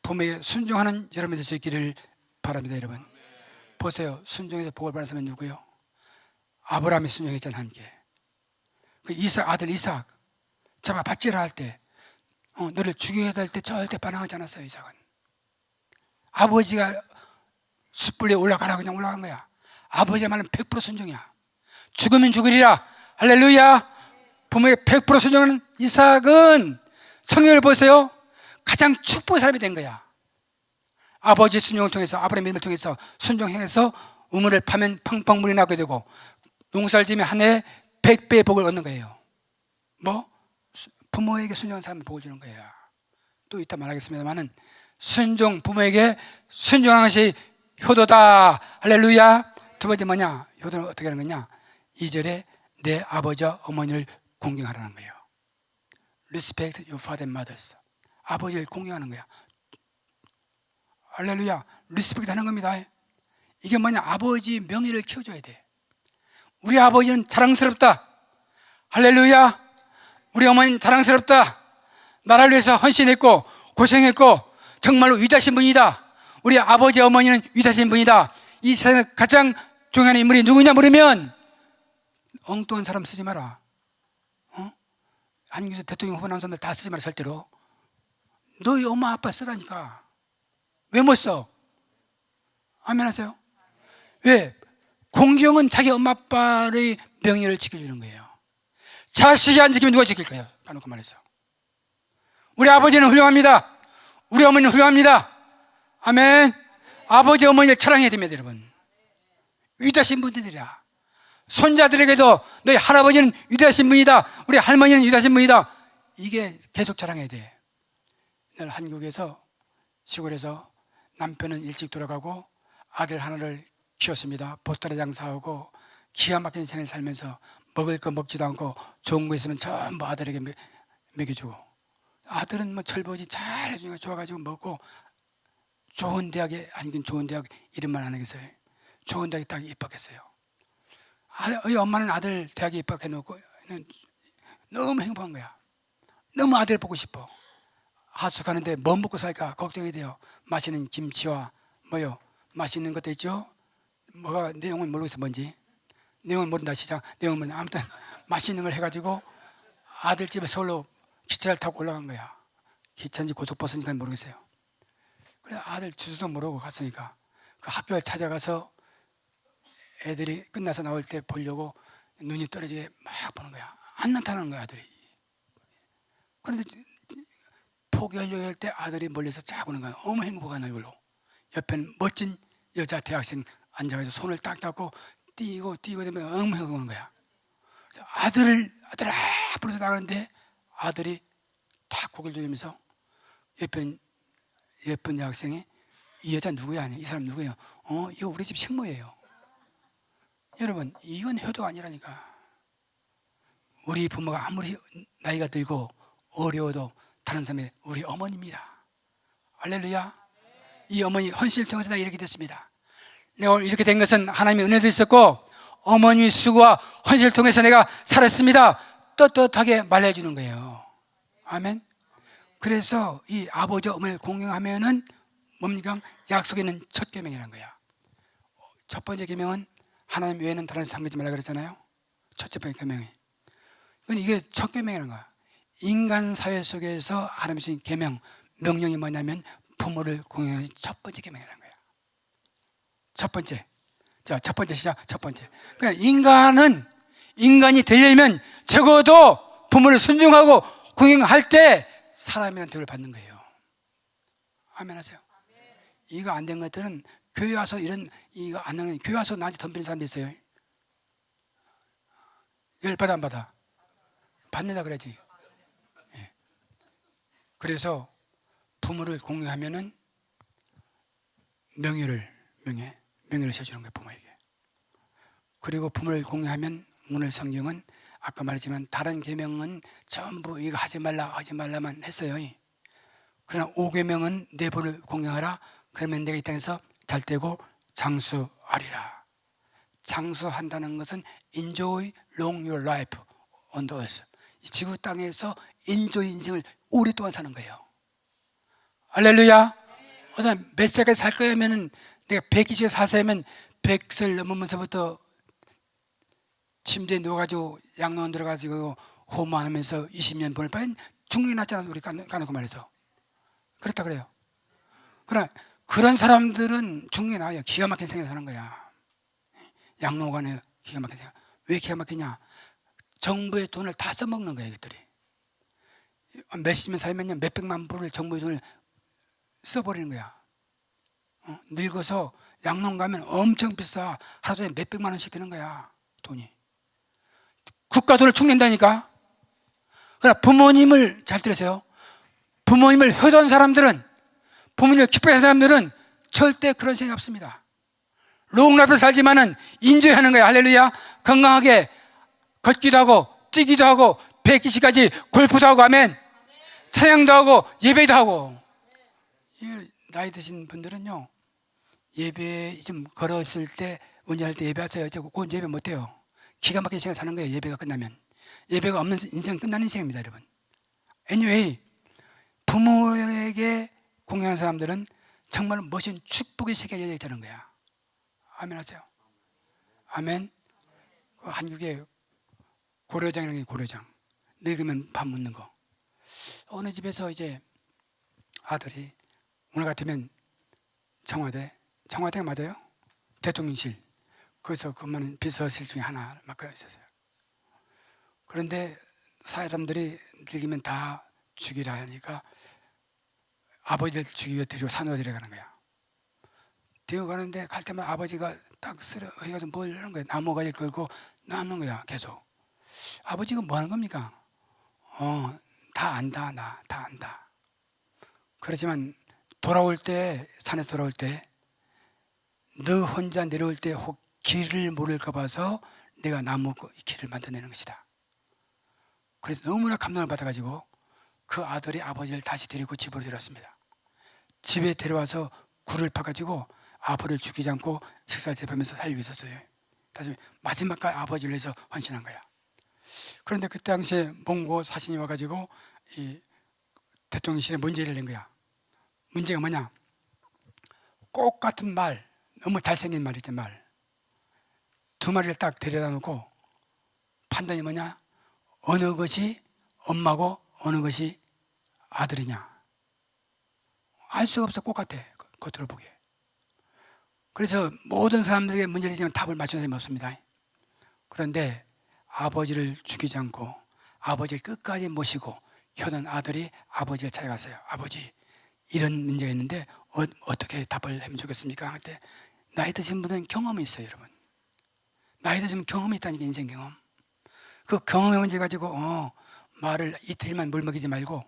Speaker 1: 부모에게 순종하는 여러분이 될 수 있기를 바랍니다 여러분. 보세요. 순종해서 복을 받는 사람은 누구예요? 아브라함이 순종했잖아요. 함께 그 이삭, 아들 이삭 잡아 밭질을 할 때 너를 죽여야 될 때 절대 반항하지 않았어요. 이삭은 아버지가 숯불에 올라가라 그냥 올라간 거야. 아버지의 말은 100% 순종이야. 죽으면 죽으리라. 할렐루야. 부모에게 100% 순종하는 이삭은 성경을 보세요. 가장 축복의 사람이 된 거야. 아버지의 순종을 통해서, 아브라함의 믿음을 통해서 순종해서 우물을 파면 펑펑 물이 나게 되고 농사를 지면 한 해에 100배의 복을 얻는 거예요. 뭐? 부모에게 순종한 사람은 복을 주는 거예요. 또 이따 말하겠습니다만은 순종, 부모에게 순종하는 것이 효도다. 할렐루야. 두 번째 뭐냐? 효도는 어떻게 하는 거냐? 2절에 내 아버지와 어머니를 공경하라는 거예요. Respect your father and mothers. 아버지를 공경하는 거야. 할렐루야. 리스펙트 하는 겁니다. 이게 뭐냐? 아버지 명예를 키워줘야 돼. 우리 아버지는 자랑스럽다. 할렐루야. 우리 어머니는 자랑스럽다. 나라를 위해서 헌신했고 고생했고 정말로 위대하신 분이다. 우리 아버지 어머니는 위대하신 분이다. 이 세상에 가장 중요한 인물이 누구냐 물으면 엉뚱한 사람 쓰지 마라. 한국에서 대통령 후보 나온 사람들 다 쓰지 마라. 절대로. 너희 엄마 아빠 쓰라니까. 왜 못 써? 아멘 하세요? 왜? 공경은 자기 엄마 아빠의 명예를 지켜주는 거예요. 자식이 안 지키면 누가 지킬 거예요? 까놓고 말해서. 우리 아버지는 훌륭합니다. 우리 어머니는 훌륭합니다. 아멘. 아버지 어머니를 사랑해야 됩니다, 여러분. 위대하신 분들이라. 손자들에게도 너희 할아버지는 위대하신 분이다. 우리 할머니는 위대하신 분이다. 이게 계속 자랑해야 돼. 늘 한국에서 시골에서 남편은 일찍 돌아가고 아들 하나를 키웠습니다. 보따리 장사하고 기가 막힌 생을 살면서 먹을 거 먹지도 않고 좋은 거 있으면 전부 아들에게 먹여주고, 아들은 뭐 철버지 잘 해주니까 좋아가지고 먹고, 좋은 대학에, 아니긴 좋은 대학 이름만 안 하겠어요. 좋은 대학에 딱 입학했어요. 이 엄마는 아들 대학에 입학해 놓고 너무 행복한 거야. 너무 아들 보고 싶어. 하숙하는데 뭐 먹고 살까 걱정이 돼요. 맛있는 김치와 뭐요, 맛있는 것도 있죠. 뭐가 내용은 모르겠어. 뭔지 내용은 모른다. 시장 내용은 모른다. 아무튼 맛있는 걸 해가지고 아들 집에 서울로 기차를 타고 올라간 거야. 기차인지 고속버스인지 모르겠어요. 그래 아들 주소도 모르고 갔으니까 그 학교에 찾아가서 애들이 끝나서 나올 때 보려고 눈이 떨어지게 막 보는 거야. 안 나타나는 거야 아들이. 그런데 포기하려고 할 때 아들이 멀리서 쫙 오는 거야. 너무 행복한 얼굴로. 옆에는 멋진 여자 대학생 앉아가지고 손을 딱 잡고 뛰고 되면 너무 행복한 오는 거야. 아들아 부르서 나가는데 아들이 탁 고개를 돌리면서 옆에 예쁜 여학생이 이 여자 누구야? 이 사람 누구예요? 이거 우리 집 식모예요. 여러분, 이건 효도가 아니라니까. 우리 부모가 아무리 나이가 들고 어려워도 다른 사람이 우리 어머니입니다. 할렐루야. 이 어머니 헌신을 통해서 나 이렇게 됐습니다. 내가 오늘 이렇게 된 것은 하나님의 은혜도 있었고 어머니의 수고와 헌신을 통해서 내가 살았습니다. 떳떳하게 말해주는 거예요. 아멘. 그래서 이 아버지 어머니를 공경하면은 뭡니까? 약속에 있는 첫 계명이라는 거야. 첫 번째 계명은 하나님 외에는 다른 상 믿지 말라 그랬잖아요. 첫째 번째 계명이. 이게 첫 계명이라는 거야. 인간 사회 속에서 하나님이 주신 계명, 명령이 뭐냐면 부모를 공경하는 첫 번째 계명이라는 거야. 첫 번째. 자, 첫 번째 시작. 첫 번째. 그러니까 인간이 되려면 적어도 부모를 순종하고 공경할 때 사람이라는 대우를 받는 거예요. 아멘 하세요. 이거 안 된 것들은 교회 와서 이거 안 하는, 교회 와서 나한테 덤비는 사람도 있어요. 열 받아 안 받아? 받는다 그래야지. 예. 그래서 부모를 공경하면은 명예를 세주는 거예요, 부모에게. 그리고 부모를 공경하면 오늘 성경은 아까 말했지만 다른 계명은 전부 이거 하지 말라만 했어요. 그러나 5계명은 내 부모를 공경하라. 그러면 내가 이 땅에서 잘되고 장수하리라. 장수한다는 것은 enjoy long your life on the earth. 이 지구 땅에서 enjoy 인생을 오랫동안 사는 거예요. 할렐루야. 몇 살까지 살 거야 하면은 내가 124세면 100살 넘으면서부터 침대에 누워가지고 양로원 들어가지고 호모하면서 20년 보낼 바엔 중년이 낫잖아. 우리 까놓고 말해서. 그렇다 그래요. 그러나 그런 사람들은 중년이 나와요. 기가 막힌 생활을 사는 거야. 양로원에 기가 막힌 생활. 왜 기가 막히냐? 정부의 돈을 다 써먹는 거야 이것들이. 몇십년 살면요 몇백만 불을 정부의 돈을 써버리는 거야. 늙어서 양로원 가면 엄청 비싸. 하루에 몇백만 원씩 드는 거야 돈이. 국가 돈을 축낸다니까. 그러나 부모님을 잘 들으세요. 부모님을 효도한 사람들은, 부모님을 기뻐하는 사람들은 절대 그런 생각이 없습니다. 롱라이프를 살지만은 인조하는 거야. 할렐루야. 건강하게 걷기도 하고 뛰기도 하고 100기시까지 골프도 하고 아멘. 찬양도 하고 예배도 하고. 나이 드신 분들은요 예배 좀 걸었을 때 운전할 때 예배하세요. 그건 예배 못해요. 기가 막힌 시간 사는 거예요. 예배가 끝나면. 예배가 없는 인생은 끝나는 인생입니다 여러분. Anyway, 부모에게 공경하는 사람들은 정말 멋진 축복의 세계가 열려 있다는 거야. 아멘 하세요. 아멘. 그 한국의 고려장이라는 게 고려장. 늙으면 밥 묻는 거. 어느 집에서 이제 아들이 오늘 같으면 청와대가 맞아요? 대통령실. 거기서 근무하는 비서실 중에 하나 맡겨 있었어요. 그런데 사람들이 늙으면 다 죽이라 하니까 아버지를 죽이고 데리고 산으로 데려가는 거야. 데려가는데 갈 때마다 아버지가 딱 쓰러 해가지고 뭘 하는 거야. 나무가지 걸고 남는 거야. 계속. 아버지가 뭐 하는 겁니까? 다 안다. 나 다 안다. 그렇지만 돌아올 때, 산에서 돌아올 때 너 혼자 내려올 때 혹 길을 모를까 봐서 내가 나무 길을 만들어내는 것이다. 그래서 너무나 감동을 받아가지고 그 아들이 아버지를 다시 데리고 집으로 데려왔습니다. 집에 데려와서 굴을 파가지고 아버지를 죽이지 않고 식사를 대하면서 살고 있었어요. 다시 마지막까지 아버지를 위해서 헌신한 거야. 그런데 그때 당시에 몽고 사신이 와가지고 이 대통령실에 문제를 낸 거야. 문제가 뭐냐? 꼭 같은 말, 너무 잘생긴 말 있지, 말. 두 마리를 딱 데려다 놓고 판단이 뭐냐? 어느 것이 엄마고 어느 것이 아들이냐. 알 수가 없어. 똑같아. 겉으로 보기에. 그래서 모든 사람들에게 문제를 지면 답을 맞추는 사람이 없습니다. 그런데 아버지를 죽이지 않고 아버지를 끝까지 모시고 효단 아들이 아버지를 찾아갔어요. 아버지, 이런 문제가 있는데 어떻게 답을 하면 좋겠습니까? 그때 나이 드신 분은 경험이 있어요, 여러분. 나이 드시면 경험이 있다니까, 인생 경험. 그 경험의 문제 가지고 말을 이틀만 물 먹이지 말고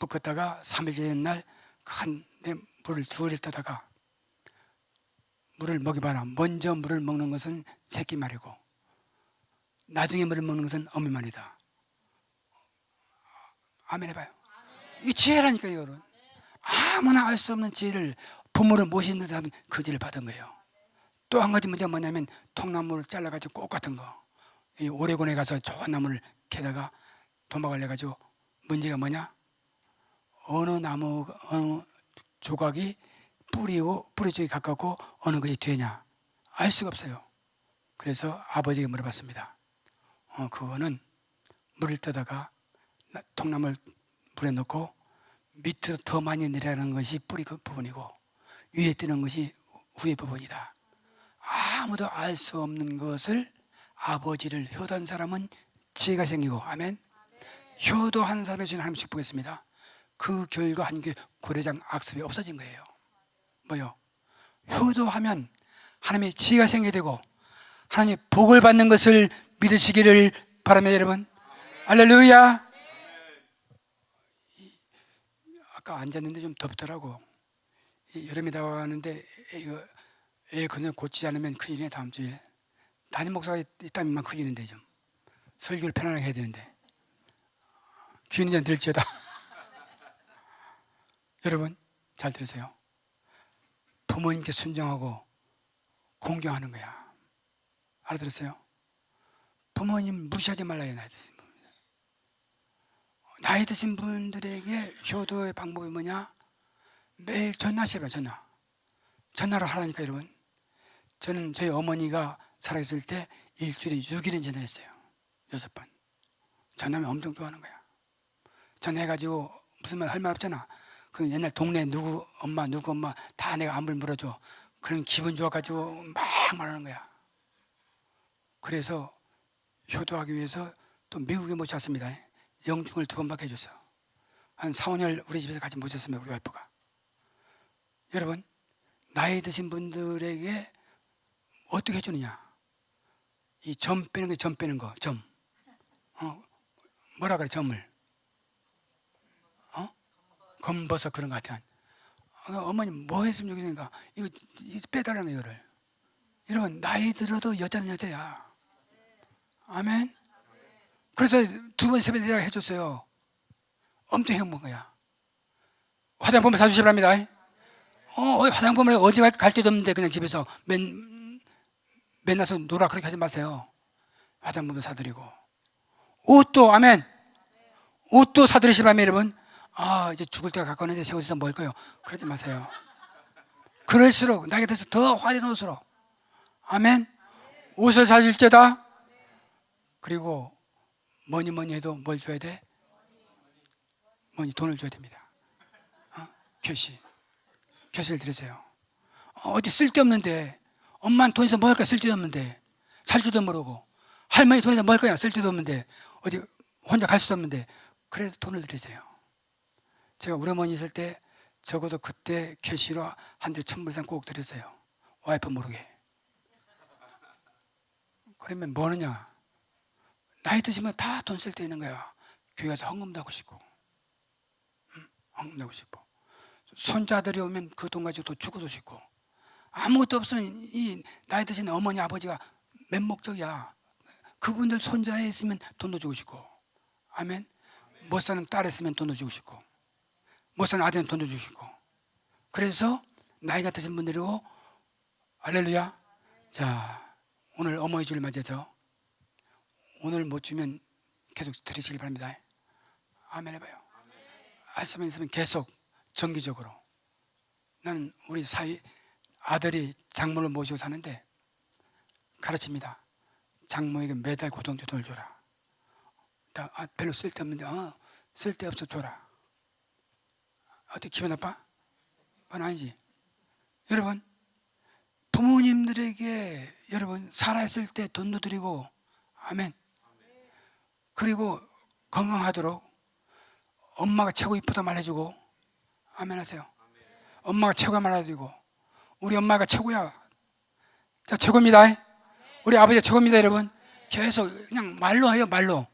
Speaker 1: 묶었다가 3일 되는 날 한 물을 2를 떠다가 물을 먹여봐라. 먼저 물을 먹는 것은 새끼 말이고 나중에 물을 먹는 것은 어미 말이다. 아멘 해봐요. 이 지혜라니까, 이거는. 아무나 알 수 없는 지혜를 부모를 모시는 사람이 그 지혜를 받은 거예요. 또 한 가지 문제가 뭐냐면 통나무를 잘라가지고 꽃 같은 거, 이 오레곤에 가서 좋은 나무를 캐다가 도막을 내가지고 문제가 뭐냐? 어느 나무, 어느 조각이 뿌리 쪽에 가깝고 어느 것이 뒤에냐? 알 수가 없어요. 그래서 아버지에게 물어봤습니다. 그거는 물을 떠다가 통나무를 물에 넣고 밑으로 더 많이 내려가는 것이 뿌리 그 부분이고 위에 뜨는 것이 후의 부분이다. 아무도 알 수 없는 것을 아버지를 효도한 사람은 지혜가 생기고, 아멘. 효도한 사람의 주는 하나님 축복했습니다. 그 결과 한국의 고려장 악습이 없어진 거예요. 뭐요? 효도하면 하나님의 지혜가 생기게 되고 하나님의 복을 받는 것을 믿으시기를 바랍니다, 여러분. 할렐루야. 아까 앉았는데 좀 덥더라고. 이제 여름이 다가가는데 이거 에어컨을 고치지 않으면 큰일이네. 다음 주에 담임 목사가 있다면 큰일인데 좀 설교를 편안하게 해야 되는데 귀는 좀 들지어다. 여러분 잘 들으세요. 부모님께 순종하고 공경하는 거야. 알아들었어요? 부모님 무시하지 말라요. 나이 드신 분들에게 효도의 방법이 뭐냐? 매일 전화하시라. 전화를 하라니까. 여러분, 저는 저희 어머니가 살아있을 때 일주일에 6일은 전화했어요. 6번. 전화하면 엄청 좋아하는 거야. 전화해가지고 무슨 말 할 말 없잖아. 그럼 옛날 동네 누구 엄마 다 내가 안부를 물어줘. 그럼 기분 좋아가지고 막 말하는 거야. 그래서 효도하기 위해서 또 미국에 모셨습니다. 영중을 2번밖에 해줬어. 한 4, 5년 우리 집에서 같이 모셨습니다. 우리 와이프가. 여러분, 나이 드신 분들에게 어떻게 해주느냐? 이 점 빼는 거, 점. 뭐라 그래, 점을? 검버섯 그런 것 같아. 어머님 뭐 했으면 좋겠는가? 이거 빼달라는 거야, 이거를. 여러분, 나이 들어도 여자는 여자야. 아멘? 그래서 2번, 3번 내가 해줬어요. 엄청 행복한 거야. 화장품을 사주시기 바랍니다. 화장품을 어디 갈 데도 없는데 그냥 집에서 맨나서 놀아 그렇게 하지 마세요. 화장품도 사드리고 옷도, 아멘, 옷도 사드리시기 바랍니다. 여러분, 이제 죽을 때가 가까웠는데 새 옷에서 먹을 거예요. 그러지 마세요. 그럴수록 나에게 대해서 더 화려한 옷으로, 아멘. 옷을 사줄지어다. 그리고 뭐니 해도 뭘 줘야 돼? 돈을 줘야 됩니다. 교시를 드리세요. 어디 쓸데없는데, 엄마는 돈에서 먹을 거야. 쓸데도 없는데, 살 줄도 모르고, 할머니 돈에서 먹을 거야. 쓸데도 없는데, 어디 혼자 갈 수도 없는데, 그래도 돈을 드리세요. 제가 우리 어머니 있을 때 적어도 그때 캐시로 한 달에 1,000불 이상 꼭 드렸어요. 와이프 모르게. 그러면 뭐 하느냐? 나이 드시면 다 돈 쓸 때 있는 거야. 교회 가서 헌금도 하고 싶고, 헌금도 하고 싶고, 손자들이 오면 그 돈 가지고 또 주고도 싶고, 아무것도 없으면 이 나이 드신 어머니 아버지가 맹목적이야. 그분들 손자에 있으면 돈도 주고 싶고, 아멘. 못 사는 딸 있으면 돈도 주고 싶고, 못 사는 아들은 돈도 주고 싶고. 그래서 나이가 드신 분들이고, 할렐루야. 자, 오늘 어머니 주를 맞아서 오늘 못 주면 계속 드리시길 바랍니다. 아멘 해봐요. 할 수만 있으면 계속 정기적으로. 나는 우리 사위 아들이 장모를 모시고 사는데 가르칩니다. 장모에게 매달 고정주 돈을 줘라. 별로 쓸데없는데 쓸데없어 줘라. 어떻게 기분 나빠? 그건 아니지. 여러분, 부모님들에게 여러분 살아있을 때 돈도 드리고, 아멘. 그리고 건강하도록 엄마가 최고 이쁘다 말해주고, 아멘 하세요. 엄마가 최고야 말해주고, 우리 엄마가 최고야. 자, 최고입니다. 우리 아버지가 최고입니다, 여러분. 계속 그냥 말로 해요, 말로.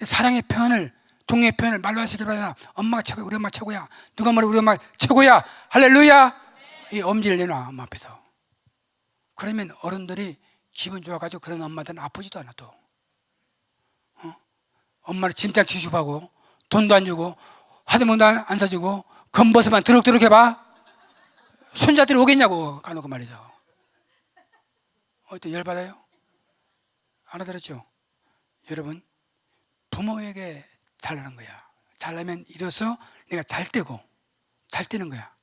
Speaker 1: 사랑의 표현을, 종의 표현을 말로 하시길 바랍니다. 엄마가 최고야, 우리 엄마 최고야. 누가 말해 우리 엄마 최고야. 할렐루야. 이 엄지를 내놔, 엄마 앞에서. 그러면 어른들이 기분 좋아가지고 그런 엄마들은 아프지도 않아 또. 엄마를 짐짝 취급하고 돈도 안 주고 화장품도 안 사주고 검버섯만 드럭드럭 해봐. 손자들이 오겠냐고 까놓고 말이죠. 어때, 열받아요? 알아들었죠? 여러분, 부모에게 잘하는 거야. 잘하면 이로써 내가 잘 되고, 잘 되는 거야.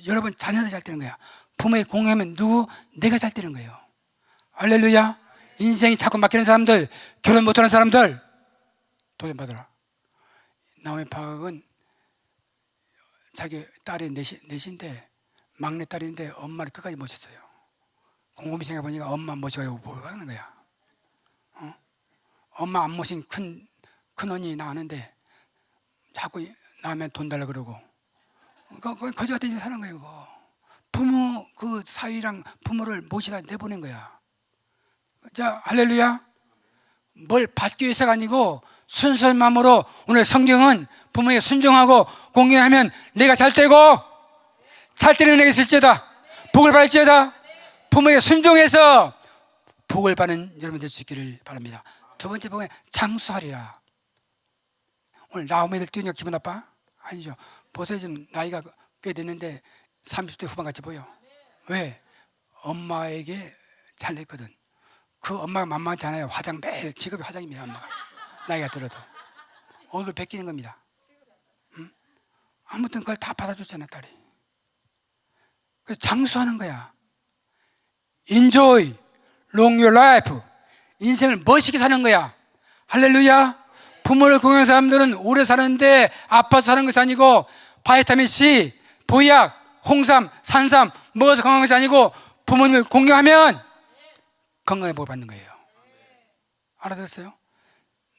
Speaker 1: 여러분 자녀들 잘 되는 거야. 부모에게 공유하면 누구? 내가 잘 되는 거예요. 할렐루야. 인생이 자꾸 막히는 사람들, 결혼 못하는 사람들 도전받으라. 나오미 파악은 자기 딸이 넷인데 막내 딸인데 엄마를 끝까지 모셨어요. 곰곰이 생각해보니까 엄마 모셔가지고 뭐 하는 거야. 엄마 안 모신 큰 언니 나 아는데 자꾸 나면 돈 달라 그러고, 거지 같은 짓 사는 거예요. 그거. 부모 그 사위랑 부모를 모시다 내보낸 거야. 자, 할렐루야. 뭘 받기 위해서가 아니고 순수한 마음으로 오늘 성경은 부모에게 순종하고 공경하면 내가 잘 되고 잘 되는 내게 있을지어다. 복을 받을지어다. 부모에게 순종해서 복을 받는 여러분 될 수 있기를 바랍니다. 두 번째 복은 장수하리라. 오늘 나오미들 뛰니까 기분 나빠? 아니죠. 보세요. 지금 나이가 꽤 됐는데 30대 후반 같이 보여. 왜? 엄마에게 잘 됐거든. 그 엄마가 만만치 않아요. 화장 매일, 직업이 화장입니다. 엄마가 나이가 들어도 얼굴 벗기는 겁니다. 아무튼 그걸 다 받아줬잖아, 딸이. 그래서 장수하는 거야. Enjoy long your life. 인생을 멋있게 사는 거야. 할렐루야. 부모를 공경하는 사람들은 오래 사는데 아파서 사는 것이 아니고 바이타민 C, 보약, 홍삼, 산삼 먹어서 건강한 것이 아니고 부모님을 공경하면 건강에 복 받는 거예요. 알아들었어요?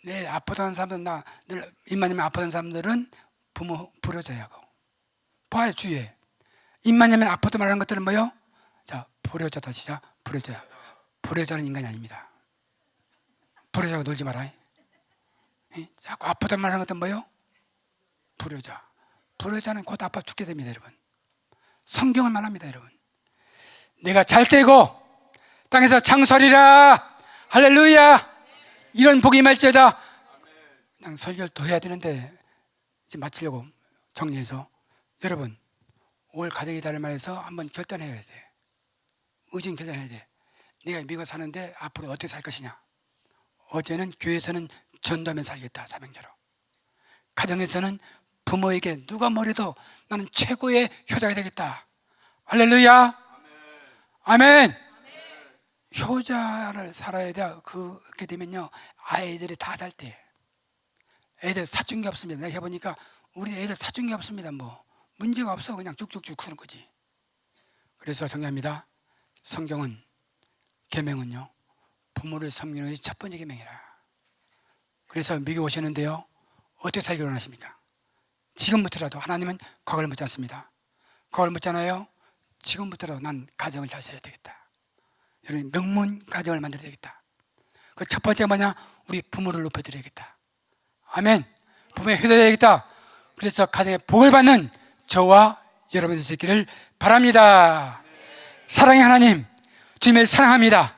Speaker 1: 내일 아프다는 사람들은 늘 입만 열면 아프다는 사람들은 부모 불효자야고. 봐요, 주위에. 입만 열면 아프다 말하는 것들은 뭐요? 자, 불효자다 시작. 불효자야. 불효자는 인간이 아닙니다. 불효자가 놀지 마라. 자꾸 아프다 말하는 것들은 뭐요? 불효자. 불효자는 곧 아파 죽게 됩니다, 여러분. 성경을 말합니다, 여러분. 내가 잘 되고 땅에서 장수하리라. 할렐루야. 이런 복이 임할지어다. 그냥 설교를 더 해야 되는데 이제 마치려고 정리해서, 여러분 올 가정의 달을 말해서 한번 결단해야 돼. 의진 결단해야 돼. 내가 미국 사는데 앞으로 어떻게 살 것이냐. 어제는 교회에서는 전도하며 살겠다, 사명자로. 가정에서는 부모에게 누가 뭐래도 나는 최고의 효자가 되겠다. 할렐루야. 아멘. 효자를 살아야 돼. 그렇게 되면요, 아이들이 다 잘 때, 애들 사춘기 없습니다. 내가 해보니까 우리 애들 사춘기 없습니다. 뭐 문제가 없어. 그냥 쭉쭉쭉 크는 거지. 그래서 정리합니다. 성경은, 계명은요, 부모를 섬기는 것이 첫 번째 계명이라. 그래서 미국 오셨는데요, 어떻게 살기를 원하십니까? 지금부터라도. 하나님은 과거를 묻지 않습니다. 과거를 묻잖아요. 지금부터라도 난 가정을 잘 세워야 되겠다. 여러분, 명문 가정을 만들어야 되겠다. 그 첫 번째가 뭐냐? 우리 부모를 높여드려야겠다. 아멘. 부모의 효도해야 되겠다. 그래서 가정의 복을 받는 저와 여러분이 되시기를 바랍니다. 사랑의 하나님, 주님을 사랑합니다.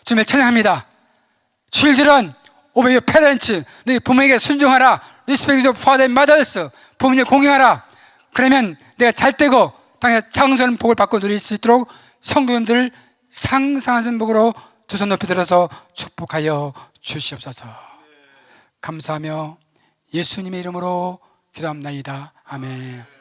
Speaker 1: 주님을 찬양합니다. Children, obey your parents. 너희 부모에게 순종하라. Respect your father and mothers. 부모님 공경하라. 그러면 내가 잘 되고 땅에 장수하는 복을 받고 누릴 수 있도록 성도님들을 상상하신 복으로 두 손 높이 들어서 축복하여 주시옵소서. 감사하며 예수님의 이름으로 기도합나이다. 아멘.